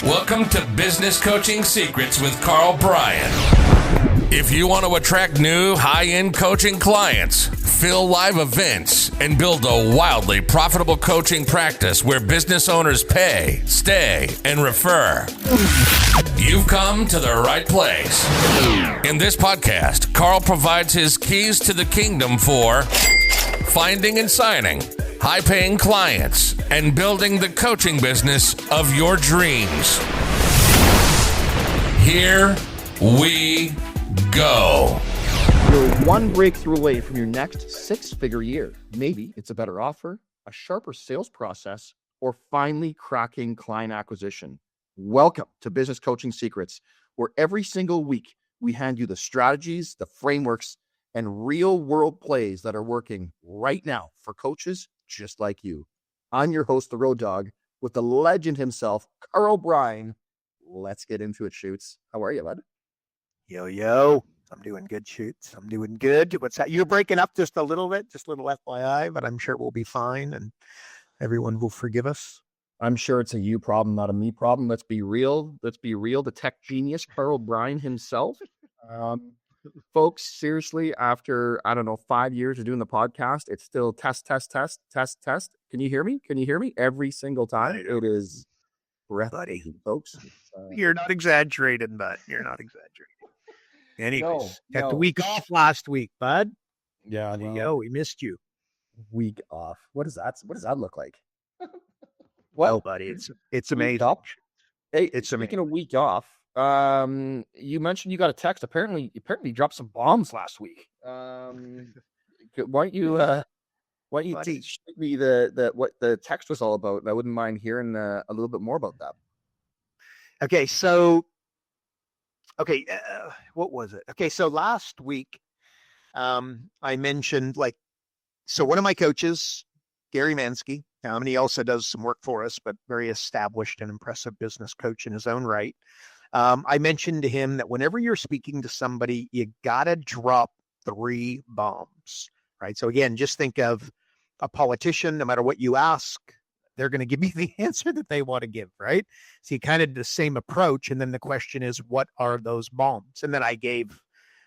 Welcome to Business Coaching Secrets with Karl, Bryan. If you want to attract new high-end coaching clients, fill live events, and build a wildly profitable coaching practice where business owners pay, stay, and refer, you've come to the right place. In this podcast, Karl provides his keys to the kingdom for finding and signing high-paying clients and building the coaching business of your dreams. Here we go. You're one breakthrough away from your next six-figure year. Maybe it's a better offer, a sharper sales process, or finally cracking client acquisition. Welcome to Business Coaching Secrets, where every single week we hand you the strategies, the frameworks, and real-world plays that are working right now for coaches just like you. I'm your host, the Road Dog, with the legend himself, Karl, Bryan. Let's get into it, Shoots. How are you, bud? Yo. I'm doing good, Shoots. I'm doing good. What's that? You're breaking up just a little bit, just a little FYI, but I'm sure we'll be fine and everyone will forgive us. I'm sure it's a you problem, not a me problem. Let's be real. The tech genius, Karl, Bryan himself. Folks, seriously, after, 5 years of doing the podcast, it's still test. Can you hear me? Every single time. It is breathtaking, folks. You're not exaggerating, bud. You're not exaggerating. Anyways, got the week off last week, bud. Yeah, we missed you. Week off. What does that look like? Well, buddy, it's amazing. Hey, it's speaking of week off. You mentioned you got a text. Apparently you dropped some bombs last week. Why don't you teach me what the text was all about? I wouldn't mind hearing a little bit more about that. Okay, what was it? Okay, so last week, I mentioned one of my coaches, Gary Mansky, and he also does some work for us, but very established and impressive business coach in his own right. I mentioned to him that whenever you're speaking to somebody, you gotta drop 3 bombs, right? So again, just think of a politician. No matter what you ask, they're going to give you the answer that they want to give, right? So you kind of the same approach. And then the question is, what are those bombs? And then I gave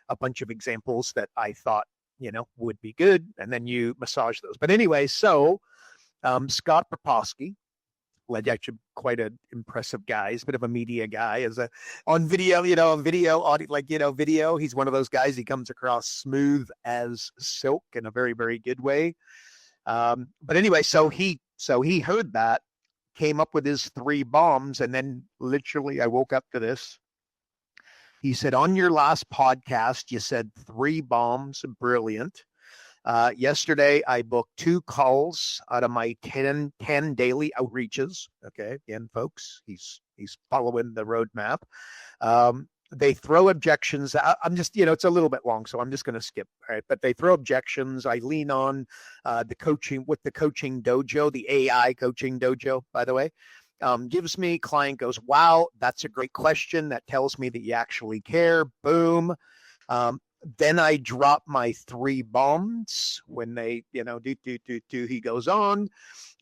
a bunch of examples that I thought, would be good. And then you massage those. But anyway, so Scott Proposky, actually quite an impressive guy. He's a bit of a media guy on video, audio, video. He's one of those guys. He comes across smooth as silk in a very, very good way. But anyway, so he heard that, came up with his 3 bombs. And then literally I woke up to this. He said, on your last podcast, you said 3 bombs. Brilliant. Yesterday, I booked 2 calls out of my 10 daily outreaches. Okay. Again, folks, he's following the roadmap. They throw objections. I'm just, it's a little bit long, so I'm just going to skip. Right. But they throw objections. I lean on the coaching dojo, the AI coaching dojo, by the way. Gives me, client goes, wow, that's a great question. That tells me that you actually care. Boom. Then I drop my 3 bombs when they, he goes on.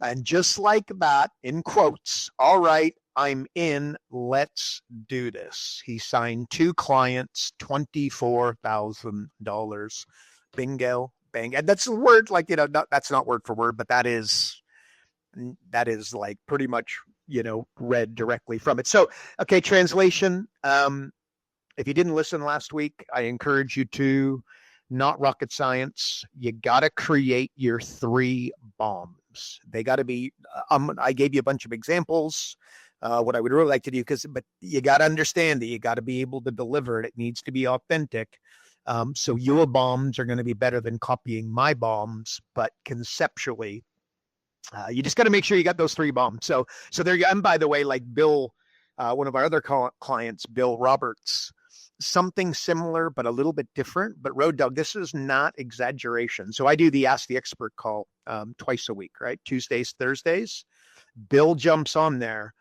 And just like that, in quotes, all right, I'm in, let's do this. He signed 2 clients, $24,000. Bingo, bang. And that's a word that's not word for word, but that is like pretty much, read directly from it. So, okay, translation. If you didn't listen last week, I encourage you to. Not rocket science. You got to create your 3 bombs. They got to be, I gave you a bunch of examples, what I would really like to do, but you got to understand that you got to be able to deliver it. It needs to be authentic. So your bombs are going to be better than copying my bombs, but conceptually, you just got to make sure you got those 3 bombs. So there you go. And by the way, like Bill, one of our other clients, Bill Roberts, something similar, but a little bit different. But Road Dog, this is not exaggeration. So I do the Ask the Expert call twice a week, right? Tuesdays, Thursdays. Bill jumps on there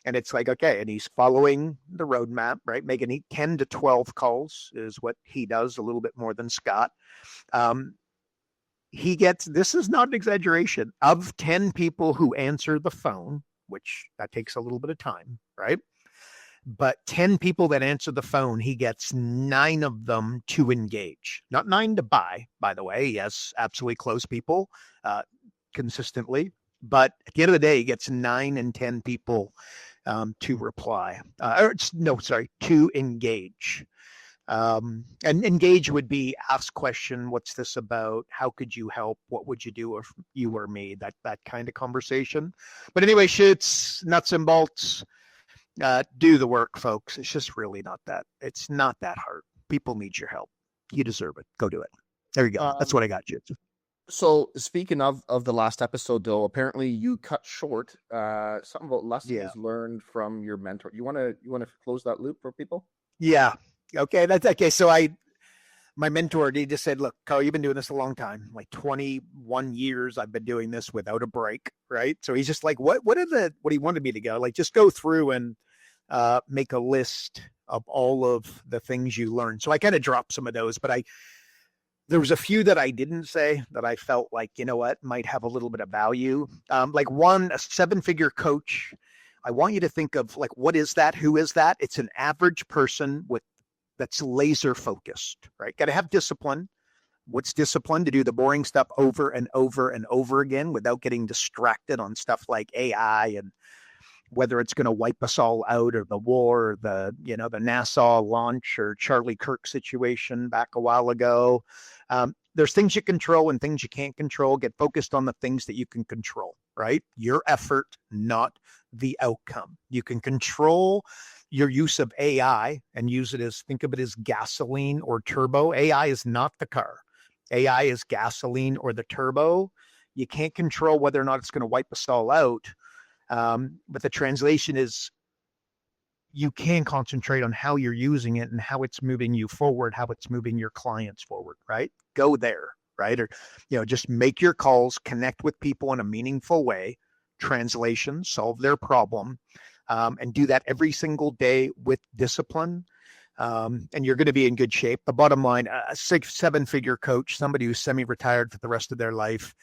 and it's like, okay. And he's following the roadmap, right? Making 10 to 12 calls is what he does, a little bit more than Scott. He gets, this is not an exaggeration, of 10 people who answer the phone, which that takes a little bit of time, right? but 10 people that answer the phone, he gets 9 of them to engage. Not 9 to buy, by the way. Yes, absolutely close people consistently. But at the end of the day, he gets 9 and 10 people to reply. To engage. And engage would be ask question, what's this about? How could you help? What would you do if you were me? That kind of conversation. But anyway, shoots, nuts and bolts. Do the work, folks. It's just really it's not that hard. People need your help. You deserve it. Go do it. There you go. That's what I got you. So speaking of the last episode, though, apparently you cut short something about lessons learned from your mentor. You want to close that loop for people? Yeah. Okay. That's okay. So my mentor, he just said, look, Karl, you've been doing this a long time, like 21 years. I've been doing this without a break. Right. So he's just like, what he wanted me to go, like, just go through and make a list of all of the things you learned. So I kind of dropped some of those, but there was a few that I didn't say that I felt like, you know what, might have a little bit of value. Like a 7-figure coach. I want you to think of, like, what is that? Who is that? It's an average person that's laser focused, right? Got to have discipline. What's discipline? To do the boring stuff over and over and over again without getting distracted on stuff like AI and whether it's going to wipe us all out, or the war, or the NASA launch, or Charlie Kirk situation back a while ago. There's things you control and things you can't control. Get focused on the things that you can control, right? Your effort, not the outcome. You can control your use of AI and think of it as gasoline or turbo. AI is not the car. AI is gasoline or the turbo. You can't control whether or not it's going to wipe us all out. But the translation is you can concentrate on how you're using it and how it's moving you forward, how it's moving your clients forward, right? Go there, right? Or, just make your calls, connect with people in a meaningful way, translation, solve their problem, and do that every single day with discipline. And you're going to be in good shape. The bottom line, a 7-figure coach, somebody who's semi-retired for the rest of their life,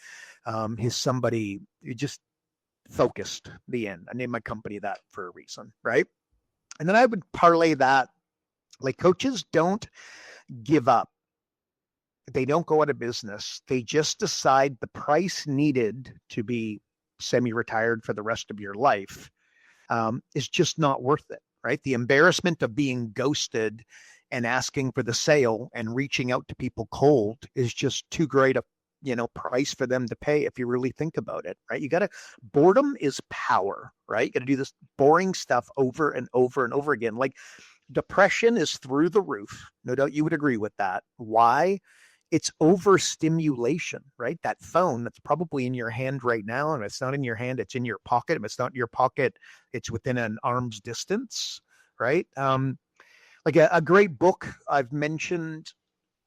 is somebody who just focused. The end. I named my company that for a reason, right? And then I would parlay that, like, coaches don't give up. They don't go out of business. They just decide the price needed to be semi-retired for the rest of your life is just not worth it, right? The embarrassment of being ghosted and asking for the sale and reaching out to people cold is just too great a price for them to pay if you really think about it, right? Boredom is power, right? You got to do this boring stuff over and over and over again. Like, depression is through the roof. No doubt you would agree with that. Why? It's overstimulation, right? That phone that's probably in your hand right now, and it's not in your hand, it's in your pocket. If it's not in your pocket, it's within an arm's distance, right? Like a great book I've mentioned,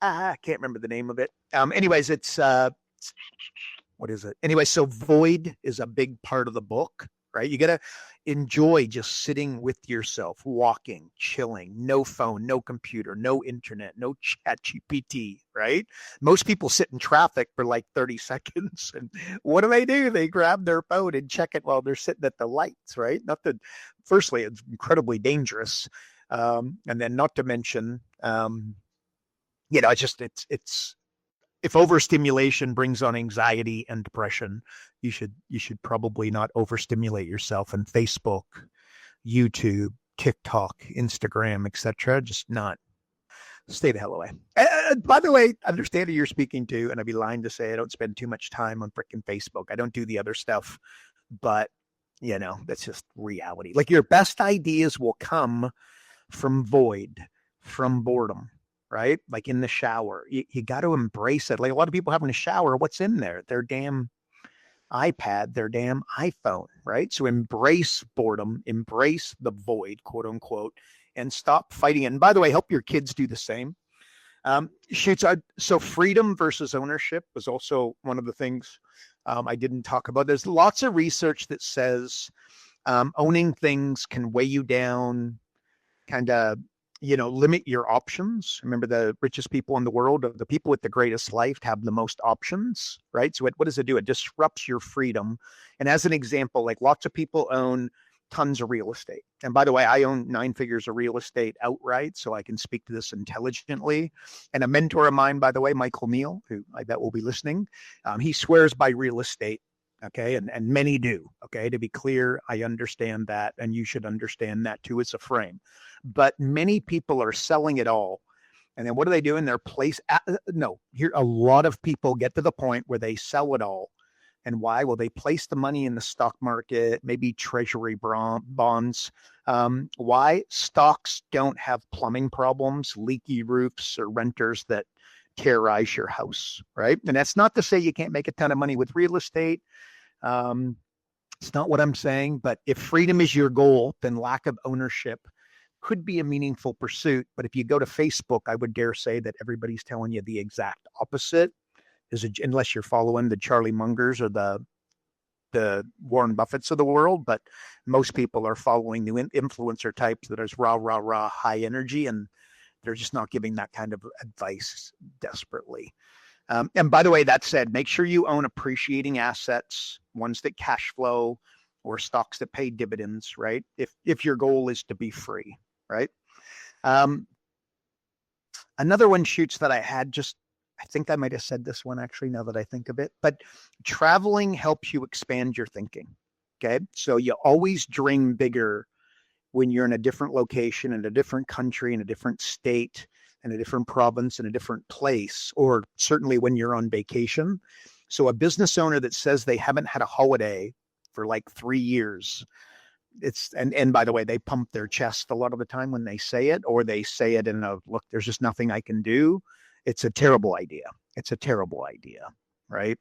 I can't remember the name of it. Anyways, it's what is it? Anyway, so void is a big part of the book, right? You got to enjoy just sitting with yourself, walking, chilling, no phone, no computer, no internet, no chat GPT, right? Most people sit in traffic for like 30 seconds. And what do? They grab their phone and check it while they're sitting at the lights, right? Firstly, it's incredibly dangerous. And then not to mention, it's if overstimulation brings on anxiety and depression, you should probably not overstimulate yourself. And Facebook, YouTube, TikTok, Instagram, etc. Just not. Stay the hell away. By the way, understand who you're speaking to, and I'd be lying to say I don't spend too much time on freaking Facebook. I don't do the other stuff, but that's just reality. Like, your best ideas will come from void, from boredom. Right? Like in the shower, you got to embrace it. Like, a lot of people having a shower, what's in there? Their damn iPad, their damn iPhone, right? So embrace boredom, embrace the void, quote unquote, and stop fighting it. And by the way, help your kids do the same. So freedom versus ownership was also one of the things I didn't talk about. There's lots of research that says owning things can weigh you down, kind of limit your options. Remember, the richest people in the world, the people with the greatest life, have the most options, right? So what does it do? It disrupts your freedom. And as an example, like, lots of people own tons of real estate. And by the way, I own 9 figures of real estate outright, so I can speak to this intelligently. And a mentor of mine, by the way, Michael Neal, who I bet will be listening, he swears by real estate. Okay. And many do. Okay. To be clear, I understand that. And you should understand that too. It's a frame. But many people are selling it all. And then what do they do in their place? Here, a lot of people get to the point where they sell it all. And why? Well, they place the money in the stock market, maybe treasury bonds. Why? Stocks don't have plumbing problems, leaky roofs, or renters that terrorize your house, right? And that's not to say you can't make a ton of money with real estate. It's not what I'm saying, but if freedom is your goal, then lack of ownership could be a meaningful pursuit. But if you go to Facebook, I would dare say that everybody's telling you the exact opposite, unless you're following the Charlie Mungers or the Warren Buffetts of the world. But most people are following the influencer types that is rah, high energy, and they're just not giving that kind of advice desperately. And by the way, that said, make sure you own appreciating assets, ones that cash flow, or stocks that pay dividends, right? If your goal is to be free, right? Another one shoots that I had I think I might have said this one actually, now that I think of it, but traveling helps you expand your thinking. Okay. So you always dream bigger when you're in a different location, in a different country, in a different state, in a different province, in a different place, or certainly when you're on vacation. So a business owner that says they haven't had a holiday for like 3 years, and by the way, they pump their chest a lot of the time when they say it, or they say it in a, look, there's just nothing I can do. It's a terrible idea. It's a terrible idea, right?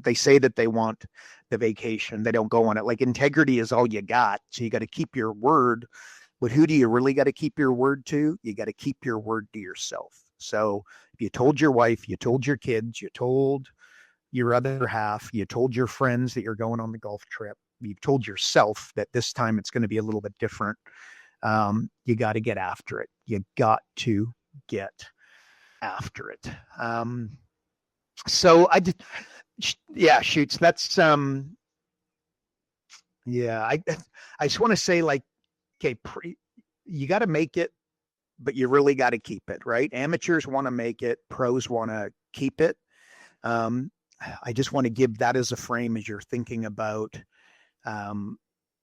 They say that they want the vacation. They don't go on it. Like, integrity is all you got. So you got to keep your word. But who do you really got to keep your word to? You got to keep your word to yourself. So if you told your wife, you told your kids, you told your other half, you told your friends that you're going on the golf trip, you've told yourself that this time it's going to be a little bit different. You got to get after it. You got to get after it. So I did, yeah, shoots. That's, yeah, I just want to say, like, okay, you got to make it, but you really got to keep it, right? Amateurs want to make it, pros want to keep it. I just want to give that as a frame as you're thinking about,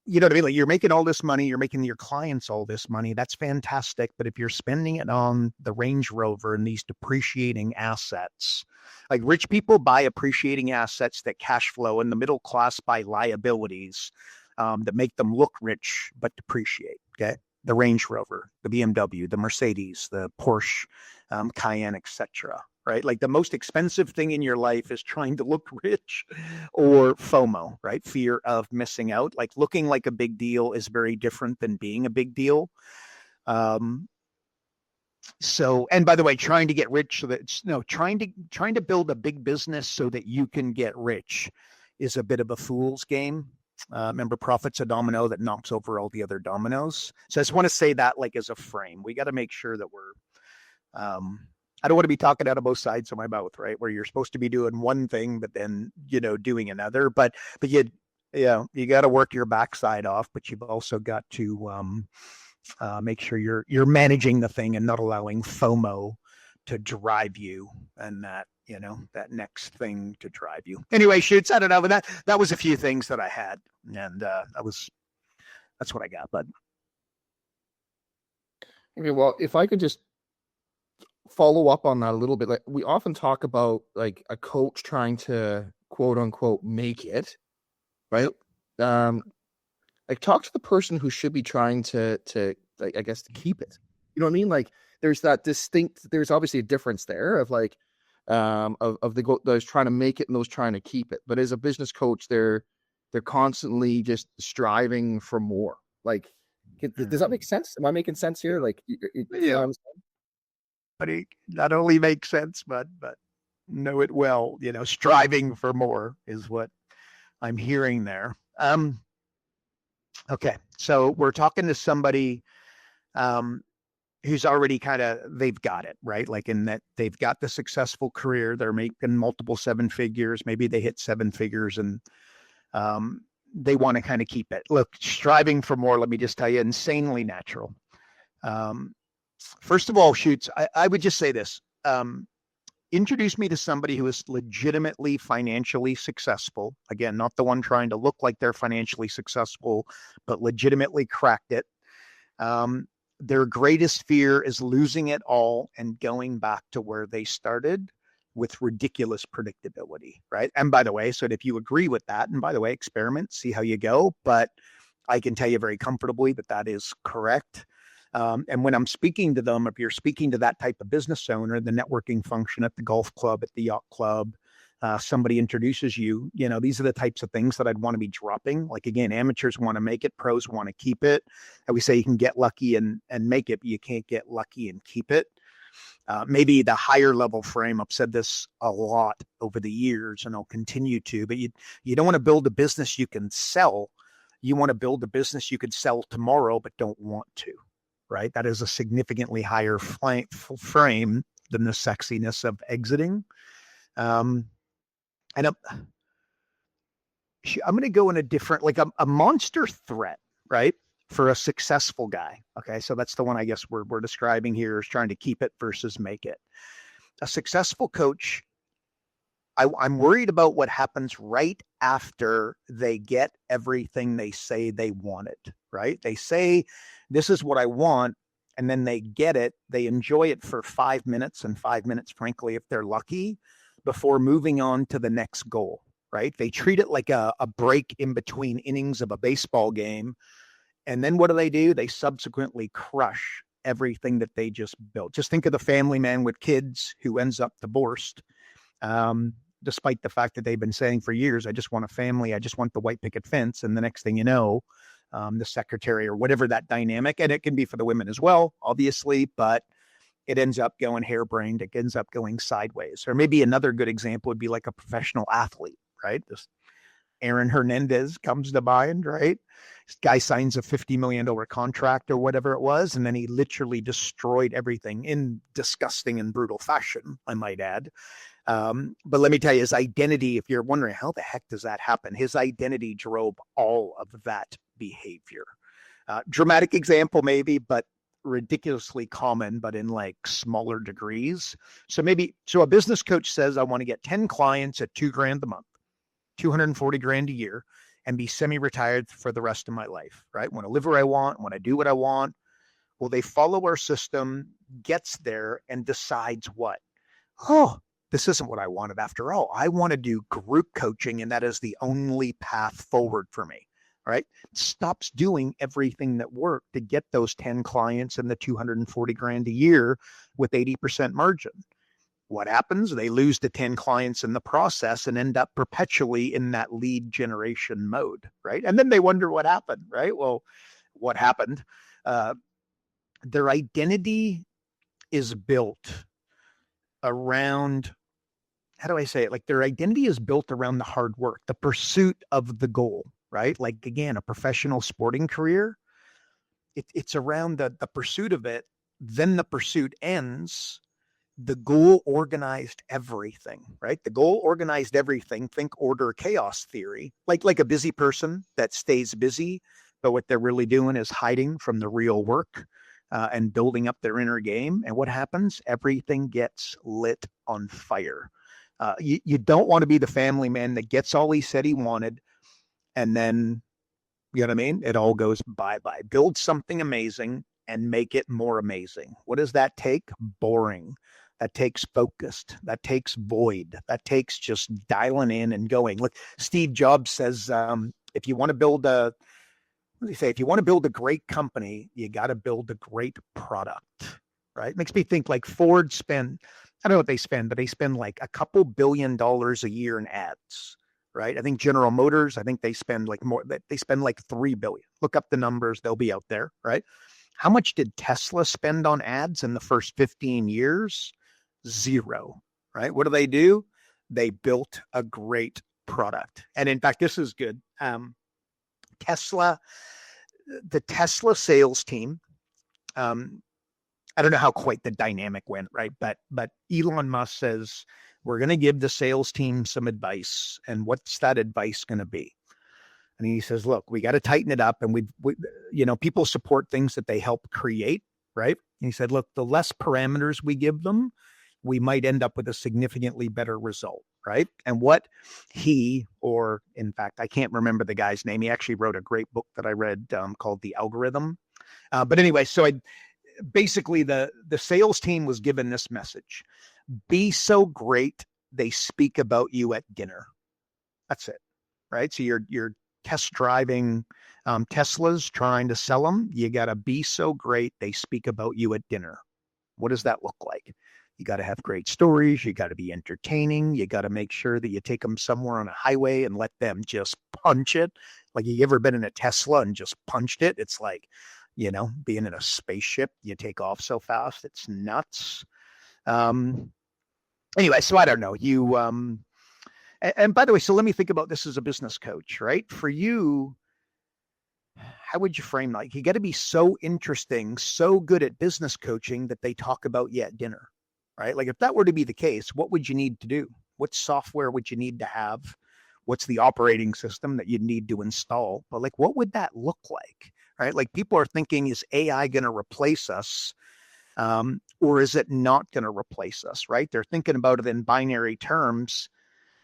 you know what I mean? Like, you're making all this money, you're making your clients all this money. That's fantastic. But if you're spending it on the Range Rover and these depreciating assets, like, rich people buy appreciating assets that cash flow, and the middle class buy liabilities that make them look rich but depreciate. Okay, the Range Rover, the BMW, the Mercedes, the Porsche, Cayenne, etc. Right? Like, the most expensive thing in your life is trying to look rich, or FOMO, right? Fear of missing out. Like, looking like a big deal is very different than being a big deal. So, and by the way, trying to get rich, so that it's, no, trying to build a big business so that you can get rich is a bit of a fool's game. Remember, profit's a domino that knocks over all the other dominoes. So I just want to say that, like, as a frame, we got to make sure that we're, I don't want to be talking out of both sides of my mouth, right? Where you're supposed to be doing one thing, but then, doing another, but you got to work your backside off, but you've also got to, make sure you're managing the thing and not allowing FOMO to drive you, and that next thing to drive you. Anyway, shoots, I don't know, but that was a few things that I had, and that's what I got, bud. Okay, well, if I could just follow up on that a little bit, like, we often talk about, like, a coach trying to quote unquote make it, right? Like, talk to the person who should be trying to like, I guess, to keep it. You know what I mean? Like, there's obviously a difference there of, like, of those trying to make it and those trying to keep it. But as a business coach, they're constantly just striving for more. Like, does that make sense? Am I making sense here? Like, yeah. But it not only makes sense, but know it well. Striving for more is what I'm hearing there. Okay, so we're talking to somebody who's already they've got it, right? Like, in that they've got the successful career, they're making multiple 7 figures. Maybe they hit 7 figures, and they want to kind of keep it. Look, striving for more, let me just tell you, insanely natural. First of all, Shoots, I would just say this. Introduce me to somebody who is legitimately financially successful. Again, not the one trying to look like they're financially successful, but legitimately cracked it. Their greatest fear is losing it all and going back to where they started with ridiculous predictability, right? And by the way, so if you agree with that, and by the way, experiment, see how you go. But I can tell you very comfortably that that is correct. And when I'm speaking to them, if you're speaking to that type of business owner, the networking function at the golf club, at the yacht club, somebody introduces you, these are the types of things that I'd want to be dropping. Like, again, amateurs want to make it, pros want to keep it. And we say you can get lucky and make it, but you can't get lucky and keep it. Maybe the higher level frame, I've said this a lot over the years and I'll continue to, but you don't want to build a business you can sell. You want to build a business you could sell tomorrow, but don't want to. Right? That is a significantly higher frame than the sexiness of exiting. And I'm going to go in a different, like a monster threat, right? For a successful guy. Okay. So that's the one I guess we're describing here, is trying to keep it versus make it. A successful coach, I'm worried about what happens right after they get everything they say they wanted, right? They say, this is what I want, and then they get it. They enjoy it for 5 minutes, and 5 minutes, frankly, if they're lucky, before moving on to the next goal, right? They treat it like a break in between innings of a baseball game. And then what do? They subsequently crush everything that they just built. Just think of the family man with kids who ends up divorced. Despite the fact that they've been saying for years, I just want a family, I just want the white picket fence. And the next thing you know, the secretary or whatever that dynamic, and it can be for the women as well, obviously, but it ends up going harebrained. It ends up going sideways. Or maybe another good example would be like a professional athlete, right? This Aaron Hernandez comes to mind, right? This guy signs a $50 million contract or whatever it was, and then he literally destroyed everything in disgusting and brutal fashion, I might add. But let me tell you, his identity, if you're wondering how the heck does that happen, his identity drove all of that behavior. Dramatic example maybe, but ridiculously common, but in like smaller degrees. So a business coach says, I want to get 10 clients at $2,000 a month, 240 grand a year, and be semi-retired for the rest of my life, right? Want to live where I want, want to do what I want. Well, they follow our system, gets there, and decides what? Oh, this isn't what I wanted after all. I want to do group coaching, and that is the only path forward for me, right? Stops doing everything that worked to get those 10 clients and the 240 grand a year with 80% margin. What happens? They lose the 10 clients in the process and end up perpetually in that lead generation mode, right? And then they wonder what happened, right? Well, what happened? Their identity is built around, how do I say it? Like their identity is built around the hard work, the pursuit of the goal, right? Like, again, a professional sporting career, it's around the pursuit of it. Then the pursuit ends. The goal organized everything, right? The goal organized everything. Think order chaos theory, like a busy person that stays busy, but what they're really doing is hiding from the real work and building up their inner game. And what happens? Everything gets lit on fire. You don't want to be the family man that gets all he said he wanted, and then, you know what I mean? It all goes bye-bye. Build something amazing and make it more amazing. What does that take? Boring. That takes focused. That takes void. That takes just dialing in and going. Look, Steve Jobs says, if you want to build what do you say? If you want to build a great company, you got to build a great product, right? Makes me think like Ford spend, I don't know what they spend, but they spend like a couple $2 billion a year in ads, right? I think General Motors, I think they spend like more, they spend like $3 billion. Look up the numbers. They'll be out there, right? How much did Tesla spend on ads in the first 15 years? Zero, right? What do? They built a great product. And in fact, this is good. The Tesla sales team, I don't know how quite the dynamic went, right? But Elon Musk says, we're going to give the sales team some advice. And what's that advice going to be? And he says, look, we got to tighten it up. And people support things that they help create, right? And he said, look, the less parameters we give them, we might end up with a significantly better result, right? And what in fact, I can't remember the guy's name. He actually wrote a great book that I read called The Algorithm. But anyway, so basically the sales team was given this message: be so great they speak about you at dinner. That's it, right? So you're test driving Teslas, trying to sell them. You got to be so great they speak about you at dinner. What does that look like? You got to have great stories. You got to be entertaining. You got to make sure that you take them somewhere on a highway and let them just punch it. Like, you ever been in a Tesla and just punched it? It's like, being in a spaceship, you take off so fast. It's nuts. Anyway, so I don't know. And by the way, so let me think about this as a business coach, right? For you, how would you frame that? You got to be so interesting, so good at business coaching that they talk about you at dinner, right? Like, if that were to be the case, what would you need to do? What software would you need to have? What's the operating system that you'd need to install? But like, what would that look like, right? Like, people are thinking, is AI going to replace us? Or is it not going to replace us, right? They're thinking about it in binary terms.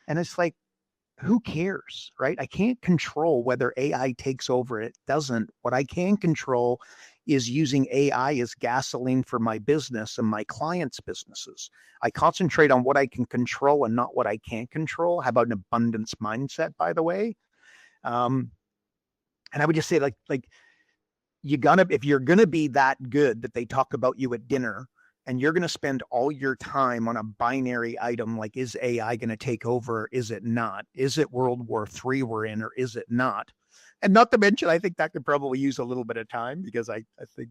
And it's like, who cares, right? I can't control whether AI takes over. It doesn't. What I can control is using AI as gasoline for my business and my clients' businesses. I concentrate on what I can control and not what I can't control. How about an abundance mindset, by the way? And I would just say, like if you're gonna be that good that they talk about you at dinner, and you're going to spend all your time on a binary item, like, is AI going to take over? Is it not? Is it World War III we're in, or is it not? And not to mention, I think that could probably use a little bit of time, because I think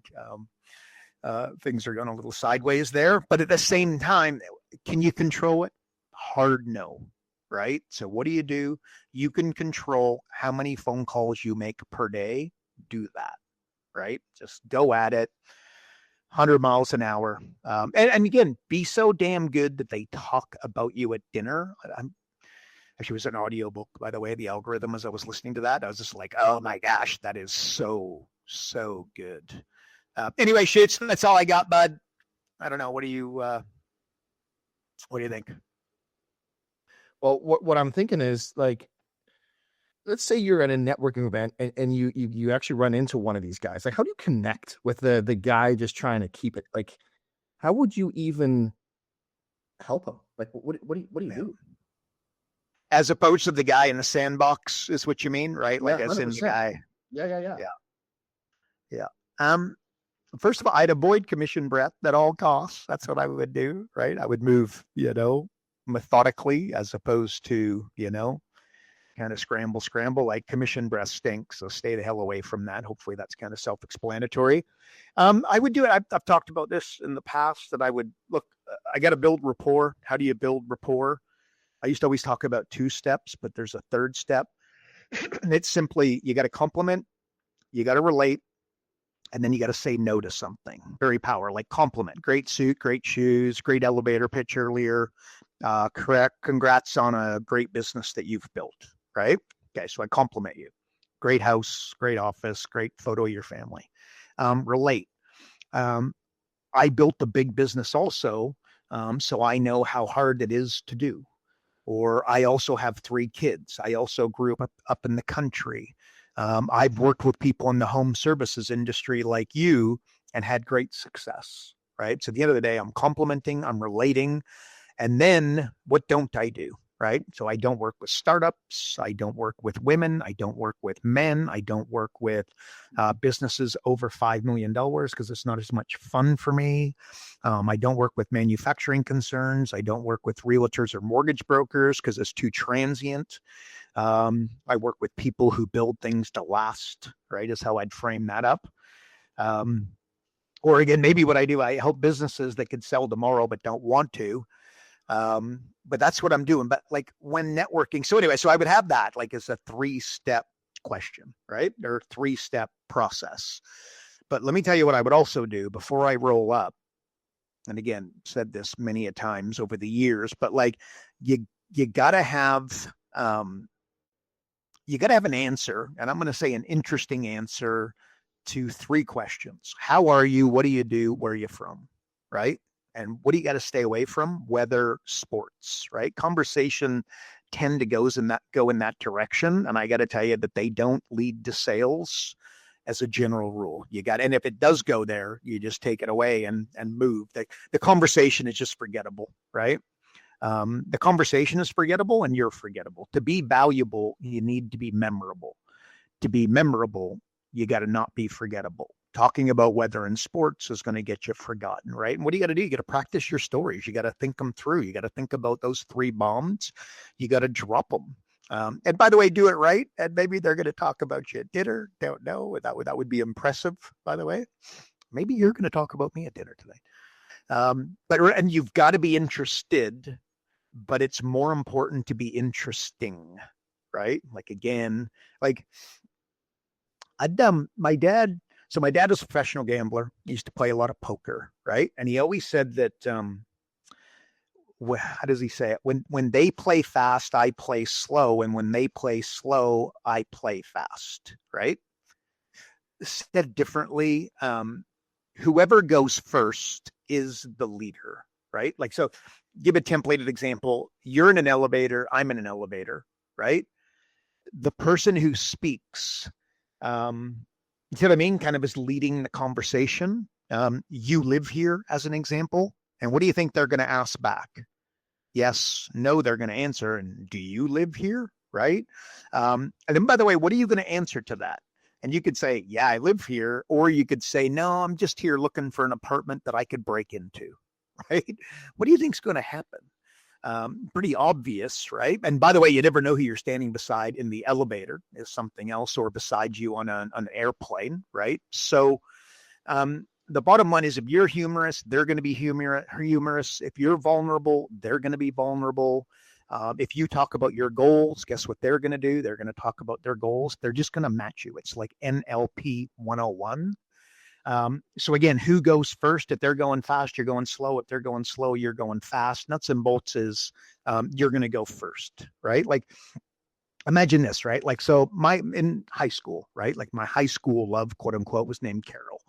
things are going a little sideways there. But at the same time, can you control it? Hard no, right? So what do? You can control how many phone calls you make per day. Do that, right? Just go at it. 100 miles an hour. And again, be so damn good that they talk about you at dinner. Actually, it was an audio book, by the way, The Algorithm. As I was listening to that, I was just like, oh my gosh, that is so good. Anyway, shits, that's all I got, bud. I don't know. What do you think? Well, what I'm thinking is, like, let's say you're at a networking event and you actually run into one of these guys. Like, how do you connect with the guy just trying to keep it? Like, how would you even help him? Like, what do you do? As opposed to the guy in the sandbox is what you mean, right? Like, as in the guy. Yeah. First of all, I'd avoid commission breath at all costs. That's what I would do, right? I would move, methodically, as opposed to, kind of scramble. Like, commission breath stinks, so stay the hell away from that. Hopefully that's kind of self-explanatory. I would do it. I've talked about this in the past, that I would look, I got to build rapport. How do you build rapport? I used to always talk about 2 steps, but there's a 3rd step. And it's simply, you got to compliment, you got to relate, and then you got to say no to something. Very powerful, like compliment. Great suit, great shoes, great elevator pitch earlier. Correct. Congrats on a great business that you've built. Right? Okay, so I compliment you. Great house, great office, great photo of your family. Relate. I built a big business also, so I know how hard it is to do. Or I also have 3 kids. I also grew up in the country. I've worked with people in the home services industry like you and had great success. Right? So at the end of the day, I'm complimenting, I'm relating. And then what don't I do? Right? So I don't work with startups. I don't work with women. I don't work with men. I don't work with businesses over $5 million, because it's not as much fun for me. I don't work with manufacturing concerns. I don't work with realtors or mortgage brokers because it's too transient. I work with people who build things to last, right? Is how I'd frame that up. Or again, maybe what I do, I help businesses that could sell tomorrow but don't want to. But that's what I'm doing. But like, when networking, so anyway, so I would have that like as a 3-step question, right? Or 3-step process. But let me tell you what I would also do before I roll up. And again, said this many a times over the years, but like, you gotta have you got to have an answer. And I'm going to say an interesting answer to 3 questions. How are you? What do you do? Where are you from? Right? And what do you got to stay away from? Weather, sports, right? Conversation tend to go in that direction. And I got to tell you that they don't lead to sales as a general rule. And if it does go there, you just take it away and move. The conversation is just forgettable, right? The conversation is forgettable and you're forgettable. To be valuable, you need to be memorable. To be memorable, you got to not be forgettable. Talking about weather and sports is going to get you forgotten, right? And what do you got to do? You got to practice your stories. You got to think them through. You got to think about those 3 bombs. You got to drop them. And by the way, do it right. And maybe they're going to talk about you at dinner. Don't know. That would be impressive, by the way. Maybe you're going to talk about me at dinner tonight. And you've got to be interested, but it's more important to be interesting, right? Like, again, like my dad was a professional gambler. He used to play a lot of poker, right? And he always said that, how does he say it? When they play fast, I play slow. And when they play slow, I play fast, right? Said differently, whoever goes first is the leader, right? Like, so give a templated example. You're in an elevator. I'm in an elevator, right? The person who speaks, you see what I mean? Kind of is leading the conversation. You live here as an example. And what do you think they're going to ask back? Yes, no, they're going to answer. And do you live here? Right. And then, by the way, what are you going to answer to that? And you could say, yeah, I live here. Or you could say, no, I'm just here looking for an apartment that I could break into. Right. What do you think is going to happen? Pretty obvious, right? And by the way, you never know who you're standing beside in the elevator is something else, or beside you on an airplane, right? So the bottom line is, if you're humorous, they're going to be humorous. If you're vulnerable, they're going to be vulnerable. If you talk about your goals, guess what they're going to do? They're going to talk about their goals. They're just going to match you. It's like NLP 101. So again, who goes first? If they're going fast, you're going slow. If they're going slow, you're going fast. Nuts and bolts is you're going to go first, right? Like, imagine this, right? Like, so in high school, right? Like, my high school love, quote unquote, was named Karl.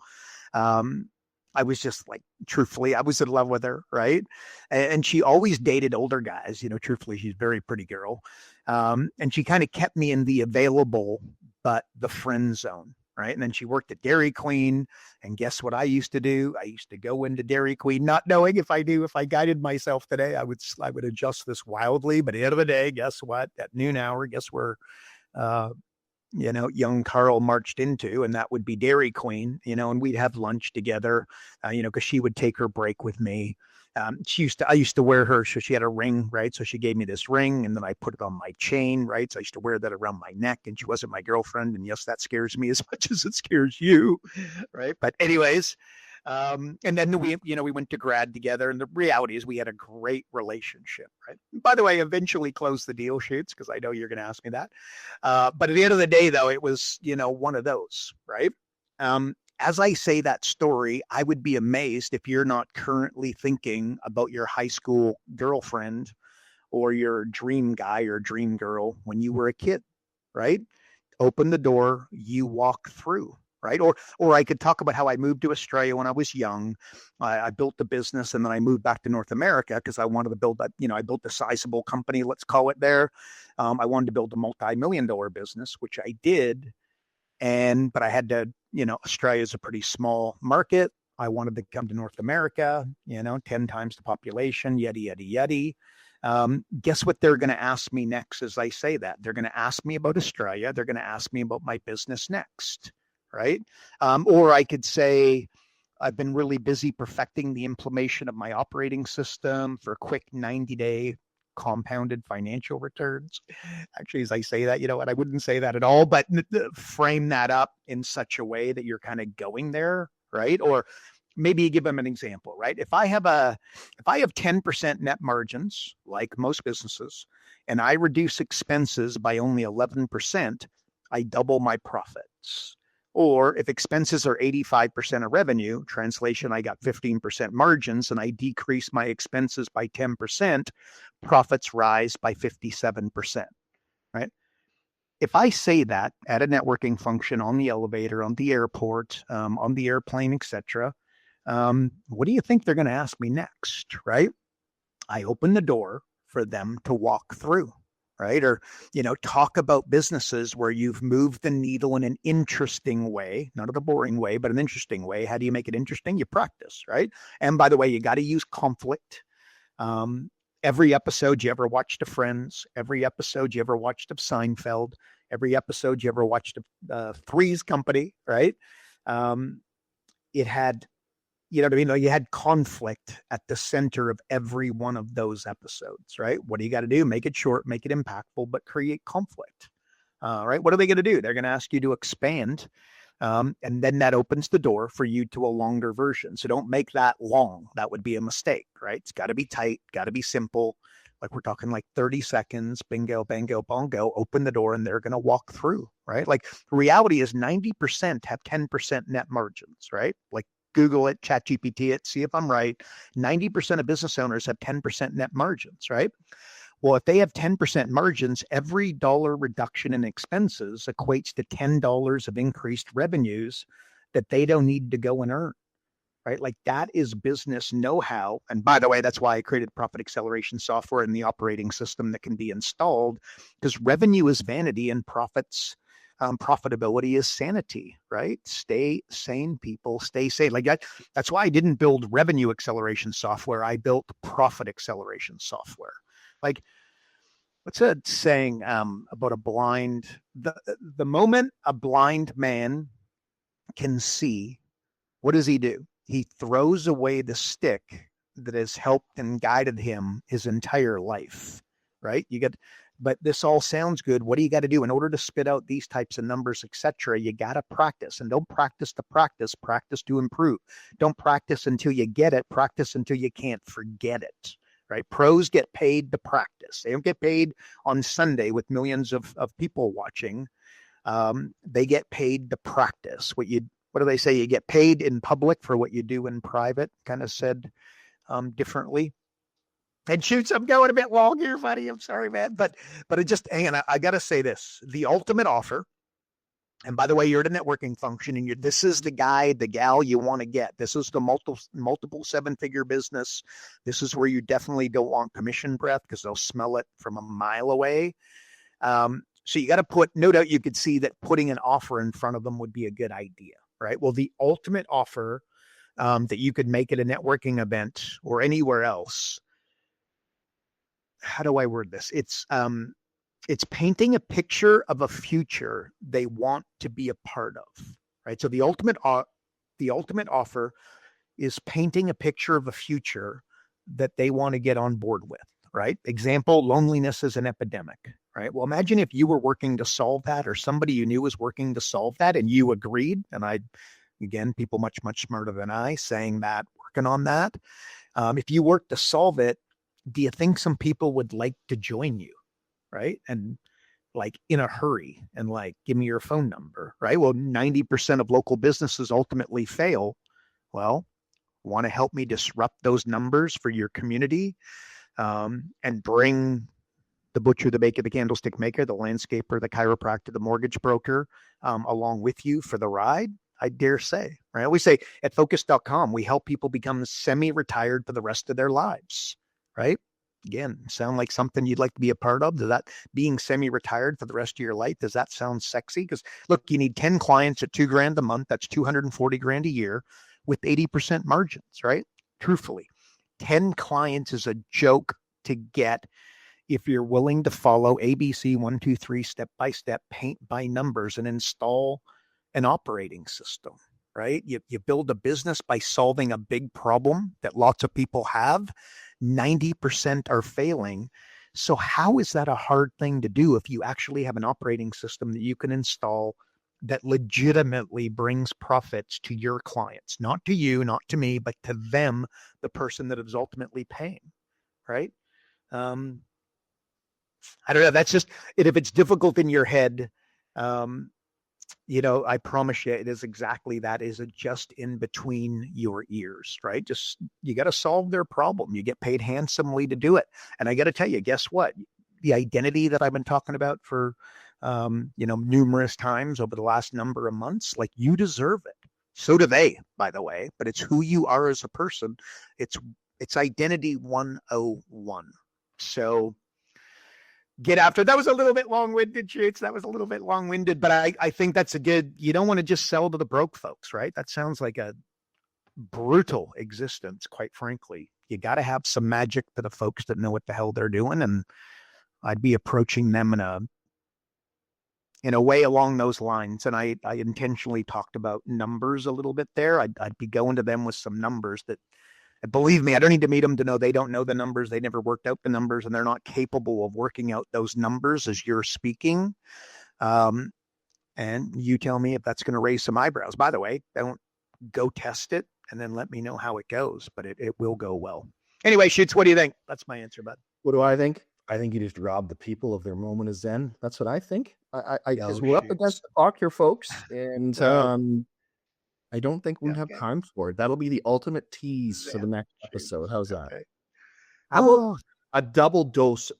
I was just like, truthfully, I was in love with her, right? And she always dated older guys, truthfully, she's a very pretty girl. And she kind of kept me in the available, but the friend zone, right? And then she worked at Dairy Queen. And guess what I used to do? I used to go into Dairy Queen, not knowing if I guided myself today, I would adjust this wildly. But at the end of the day, guess what? At noon hour, guess where, young Karl marched into, and that would be Dairy Queen, and we'd have lunch together, because she would take her break with me. I used to wear her. So she had a ring, right? So she gave me this ring, and then I put it on my chain, right? So I used to wear that around my neck, and she wasn't my girlfriend. And yes, that scares me as much as it scares you, right? But anyways, and then we went to grad together, and the reality is we had a great relationship, right? By the way, eventually closed the deal shoots, because I know you're going to ask me that. But at the end of the day, though, it was, one of those, right? As I say that story, I would be amazed if you're not currently thinking about your high school girlfriend or your dream guy or dream girl when you were a kid, right? Open the door, you walk through, right? Or I could talk about how I moved to Australia when I was young. I built the business, and then I moved back to North America because I wanted to build that, I built a sizable company, let's call it there. I wanted to build a multi-million-dollar business, which I did. But I had to, Australia is a pretty small market. I wanted to come to North America, 10 times the population, yeti, yeti, yeti. Guess what they're going to ask me next as I say that? They're going to ask me about Australia. They're going to ask me about my business next, right? Or I could say, I've been really busy perfecting the implementation of my operating system for quick 90-day compounded financial returns. Actually, as I say that, I wouldn't say that at all, but frame that up in such a way that you're kind of going there, right? Or maybe you give them an example, right? If I have 10% net margins, like most businesses, and I reduce expenses by only 11%, I double my profits. Or if expenses are 85% of revenue, translation, I got 15% margins, and I decrease my expenses by 10%, profits rise by 57%, right? if I say that at a networking function, on the elevator, on the airport, on the airplane, etc., what do you think they're going to ask me next, right? I open the door for them to walk through, right? Or, talk about businesses where you've moved the needle in an interesting way, not in a boring way, but an interesting way. How do you make it interesting? You practice, right? And by the way, you got to use conflict. Every episode you ever watched of Friends, every episode you ever watched of Seinfeld, every episode you ever watched of Three's Company, right? It had, you know what I mean? You had conflict at the center of every one of those episodes, right? What do you got to do? Make it short, make it impactful, but create conflict, right? What are they going to do? They're going to ask you to expand. And then that opens the door for you to a longer version. So don't make that long. That would be a mistake, right? It's got to be tight, got to be simple. Like we're talking like 30 seconds, bingo, bango, bongo, open the door and they're going to walk through, right? Like reality is 90% have 10% net margins, right? Like Google it, ChatGPT it, see if I'm right. 90% of business owners have 10% net margins, right? Well, if they have 10% margins, every dollar reduction in expenses equates to $10 of increased revenues that they don't need to go and earn, right? Like that is business know-how. And by the way, that's why I created profit acceleration software and the operating system that can be installed, because revenue is vanity and profitability is sanity, right? Stay sane, people, stay sane. Like that's why I didn't build revenue acceleration software. I built profit acceleration software. Like, what's a saying about a blind, the moment a blind man can see, what does he do? He throws away the stick that has helped and guided him his entire life, right? But this all sounds good. What do you got to do in order to spit out these types of numbers, etc.? You got to practice, and don't practice to practice to improve. Don't practice until you get it. Practice until you can't forget it. Right? Pros get paid to practice. They don't get paid on Sunday with millions of people watching. They get paid to practice. What do they say? You get paid in public for what you do in private, kind of said differently. And shoots, I'm going a bit long here, buddy. I'm sorry, man. But it just, and I got to say this, the ultimate offer. And by the way, you're at a networking function and this is the guy, the gal you want to get. This is the multiple seven-figure business. This is where you definitely don't want commission breath because they'll smell it from a mile away. So you got to put, no doubt you could see that putting an offer in front of them would be a good idea, right? Well, the ultimate offer that you could make at a networking event or anywhere else, how do I word this? It's painting a picture of a future they want to be a part of, right? So the ultimate offer is painting a picture of a future that they want to get on board with, right? Example, loneliness is an epidemic, right? Well, imagine if you were working to solve that, or somebody you knew was working to solve that and you agreed. And again, people much, much smarter than I saying that, working on that. If you work to solve it, do you think some people would like to join you? Right. And like in a hurry and like, give me your phone number. Right. Well, 90% of local businesses ultimately fail. Well, want to help me disrupt those numbers for your community and bring the butcher, the baker, the candlestick maker, the landscaper, the chiropractor, the mortgage broker along with you for the ride? I dare say, right? We say at focus.com, we help people become semi-retired for the rest of their lives. Right. Again, sound like something you'd like to be a part of? Does that being semi-retired for the rest of your life, does that sound sexy? Because look, you need 10 clients at $2,000 a month. That's $240,000 a year with 80% margins, right? Truthfully, 10 clients is a joke to get if you're willing to follow ABC 1, 2, 3, step by step, paint by numbers, and install an operating system, right? You build a business by solving a big problem that lots of people have. 90% are failing. So how is that a hard thing to do if you actually have an operating system that you can install that legitimately brings profits to your clients, not to you, not to me, but to them, the person that is ultimately paying, right? I don't know. That's just it. If it's difficult in your head, I promise you it is exactly that. Is it just in between your ears, right? Just, you got to solve their problem. You get paid handsomely to do it. And I got to tell you, guess what? The identity that I've been talking about for numerous times over the last number of months. Like, you deserve it. So do they, by the way, but it's who you are as a person. It's identity 101. So get after it. That was a little bit long-winded, Shoots. That was a little bit long-winded, but I think that's you don't want to just sell to the broke folks, right? That sounds like a brutal existence, quite frankly. You got to have some magic to the folks that know what the hell they're doing. And I'd be approaching them in a way along those lines. And I intentionally talked about numbers a little bit there. I'd be going to them with some numbers that, believe me, I don't need to meet them to know they don't know the numbers. They never worked out the numbers, and they're not capable of working out those numbers as you're speaking. And you tell me if that's going to raise some eyebrows. By the way, don't go test it and then let me know how it goes, but it will go well. Anyway, Shoots, what do you think? That's my answer, bud. What do I think? I think you just robbed the people of their moment of zen. That's what I think. Because we're up against the clock here, folks, and I don't think we have time for it. That'll be the ultimate tease for the next episode. How's that? Okay. How about a double dose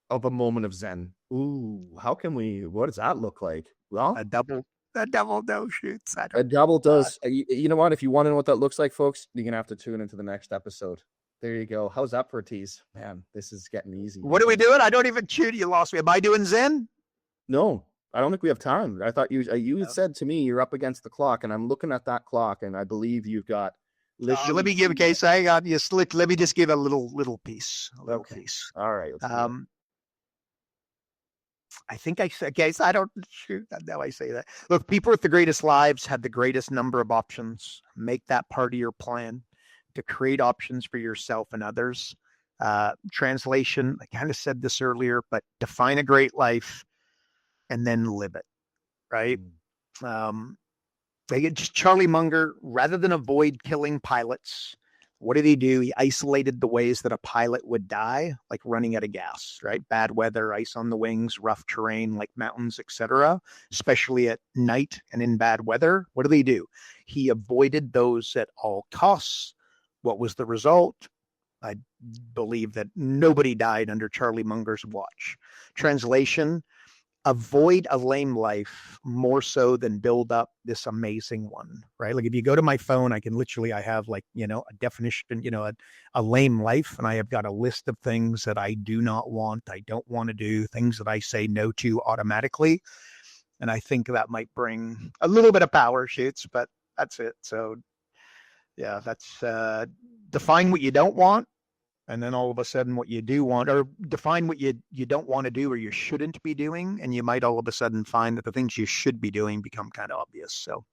of a moment of zen? Ooh, what does that look like? Well, a double dose, Shoots. A double dose. You know what? If you want to know what that looks like, folks, you're going to have to tune into the next episode. There you go. How's that for a tease? Man, this is getting easy. What are we doing? I don't even shoot. You lost me. Am I doing zen? No, I don't think we have time. I thought you said to me you're up against the clock, and I'm looking at that clock, and I believe you've got. Let me give a case. I got you slick. Let me just give a little piece. Piece. All right. I think I said, guys, I don't shoot. Now I say that. Look, people with the greatest lives have the greatest number of options. Make that part of your plan to create options for yourself and others. Translation, I kind of said this earlier, but define a great life and then live it, right? Just Charlie Munger, rather than avoid killing pilots, what did he do? He isolated the ways that a pilot would die, like running out of gas, right? Bad weather, ice on the wings, rough terrain like mountains, etc., especially at night and in bad weather. What did he do? He avoided those at all costs. What was the result? I believe that nobody died under Charlie Munger's watch. Translation, avoid a lame life more so than build up this amazing one, right? Like if you go to my phone, I have like, a definition, a lame life. And I have got a list of things that I do not want. I don't want to do, things that I say no to automatically. And I think that might bring a little bit of power, Shoots, but that's it. So yeah, that's define what you don't want. And then all of a sudden what you do want, or define what you don't want to do or you shouldn't be doing. And you might all of a sudden find that the things you should be doing become kind of obvious. So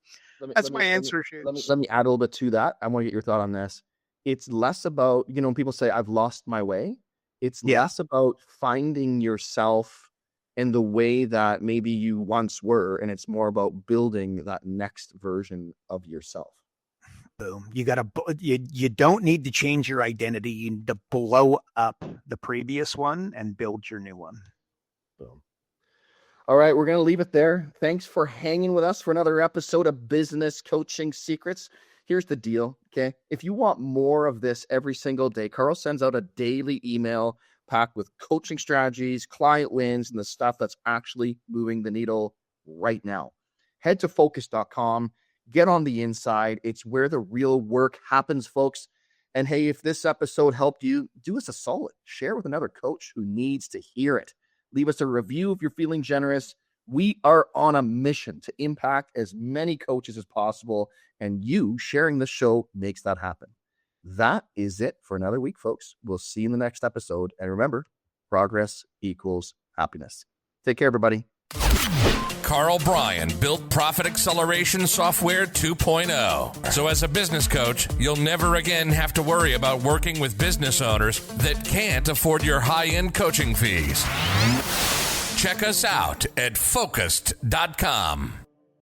that's my answer. Let me add a little bit to that. I want to get your thought on this. It's less about, when people say I've lost my way, it's less about finding yourself in the way that maybe you once were. And it's more about building that next version of yourself. Boom. You don't need to change your identity. You need to blow up the previous one and build your new one. Boom. All right. We're going to leave it there. Thanks for hanging with us for another episode of Business Coaching Secrets. Here's the deal. Okay. If you want more of this every single day, Karl sends out a daily email packed with coaching strategies, client wins, and the stuff that's actually moving the needle right now. Head to focus.com. Get on the inside. It's where the real work happens, folks. And hey, if this episode helped you, do us a solid. Share with another coach who needs to hear it. Leave us a review if you're feeling generous. We are on a mission to impact as many coaches as possible, and you sharing the show makes that happen. That is it for another week, folks. We'll see you in the next episode. And remember, progress equals happiness. Take care, everybody. Karl Bryan built Profit Acceleration Software 2.0. So as a business coach, you'll never again have to worry about working with business owners that can't afford your high-end coaching fees. Check us out at focused.com.